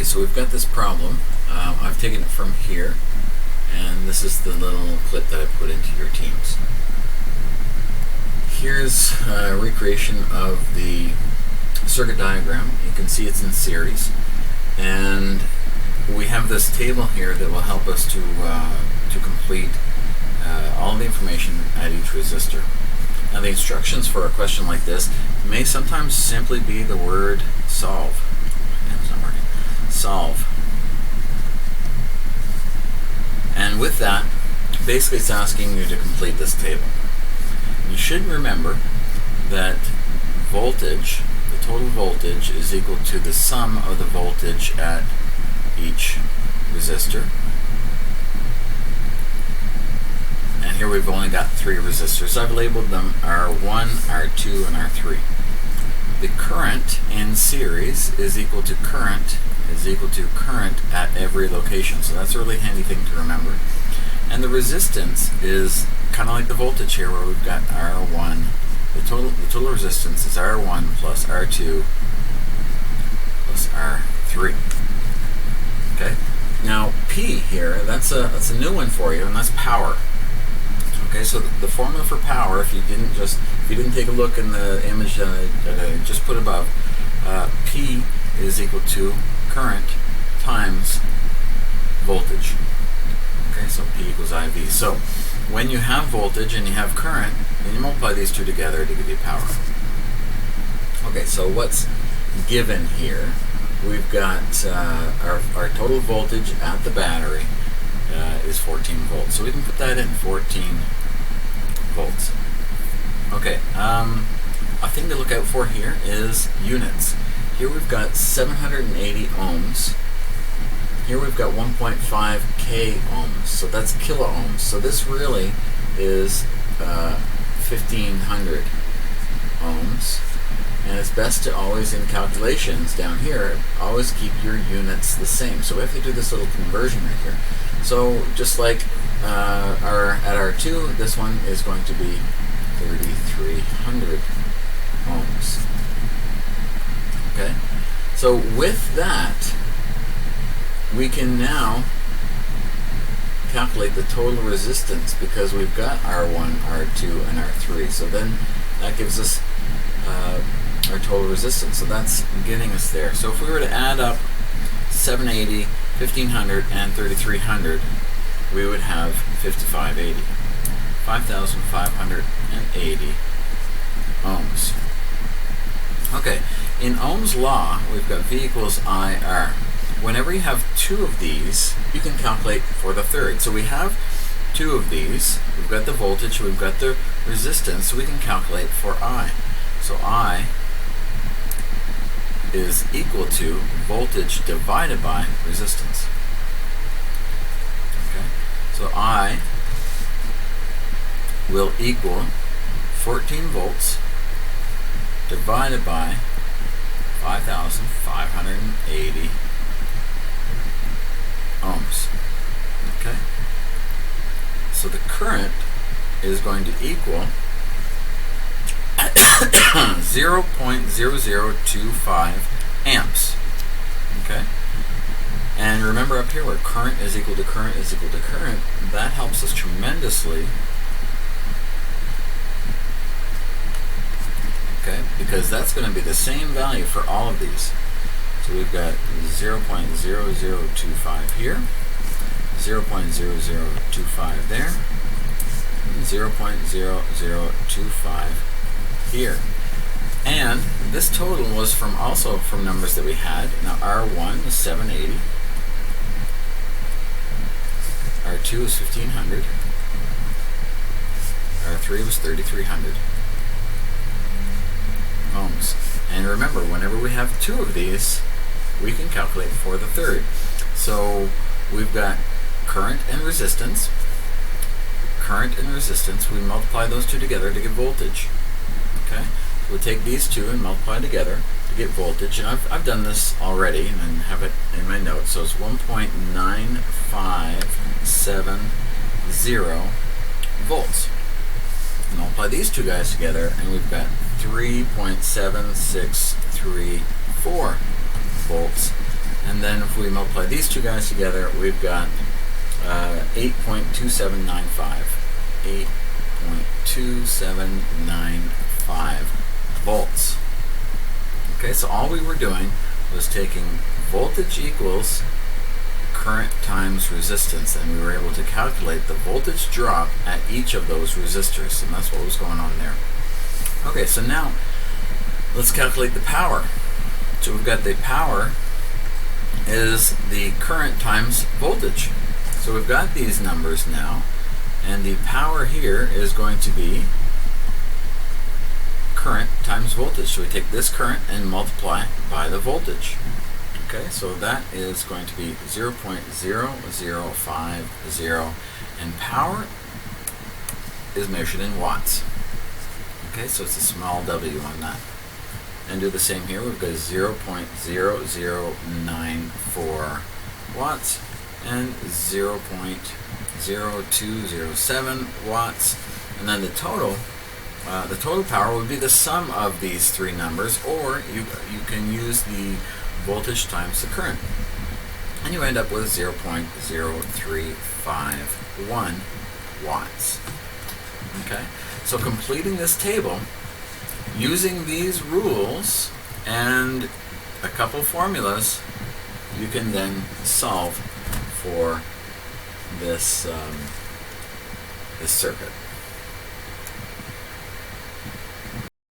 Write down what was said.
so we've got this problem. I've taken it from here, and this is the little clip that I put into your Teams. Here's a recreation of the circuit diagram. You can see it's in series, and we have this table here that will help us to complete all the information at each resistor. Now, the instructions for a question like this may sometimes simply be the word solve. It's not working. Solve. And with that, basically it's asking you to complete this table. You should remember that voltage, the total voltage, is equal to the sum of the voltage at each resistor. And here we've only got 3 resistors. I've labeled them R1, R2, and R3. The current in series is equal to current at every location. So that's a really handy thing to remember. And the resistance is kind of like the voltage here, where we've got R1. The total resistance is R1 plus R2 plus R3. Okay. Now P here, that's a new one for you, and that's power. Okay, so the formula for power, if you didn't take a look in the image that I just put above, P is equal to current times voltage. Okay, so P equals IV. So when you have voltage and you have current, then you multiply these two together to give you power. Okay, so what's given here? We've got our total voltage at the battery is 14 volts. So we can put that in, 14 volts. Okay, a thing to look out for here is units. Here we've got 780 ohms. Here we've got 1.5 k ohms, so that's kilo ohms. So this really is 1500 ohms. And it's best to always, in calculations down here, always keep your units the same. So we have to do this little conversion right here. So just like at R2, this one is going to be 3300 ohms. Okay? So with that, we can now calculate the total resistance, because we've got R1, R2, and R3. So then that gives us our total resistance. So that's getting us there. So if we were to add up 780, 1500, and 3300, we would have 5580. 5580 ohms. Okay, in Ohm's law, we've got V equals IR. Whenever you have 2 of these, you can calculate for the third. So we have 2 of these. We've got the voltage, we've got the resistance, so we can calculate for I. So I is equal to voltage divided by resistance. Okay, so I will equal 14 volts divided by 5580 ohms. Okay, so the current is going to equal 0.0025 amps. Okay, and remember up here where current is equal to current is equal to current, that helps us tremendously. Okay, because that's going to be the same value for all of these. So we've got 0.0025 here, 0.0025 there, and 0.0025 here. And this total was also from numbers that we had. Now R1 is 780, R2 is 1500, R3 was 3300 ohms. And remember, whenever we have 2 of these, we can calculate for the third. So we've got current and resistance. Current and resistance, we multiply those 2 together to get voltage. Okay, so we'll take these 2 and multiply together to get voltage. And I've done this already and have it in my notes. So it's 1.9570 volts. Multiply these 2 guys together, and we've got 3.7634 volts. And then if we multiply these two guys together, we've got 8.2795. 8.2795 volts. Okay, so all we were doing was taking voltage equals current times resistance, and we were able to calculate the voltage drop at each of those resistors, and that's what was going on there. Okay, so now let's calculate the power. So we've got the power is the current times voltage. So we've got these numbers now, and the power here is going to be current times voltage. So we take this current and multiply by the voltage. Okay, so that is going to be 0.0050, and power is measured in watts. Okay, so it's a small w on that. And do the same here. We've got 0.0094 watts and 0.0207 watts, and then the total power would be the sum of these three numbers, or you can use the voltage times the current, and you end up with 0.0351 watts. Okay, so completing this table using these rules and a couple formulas, you can then solve for this this circuit.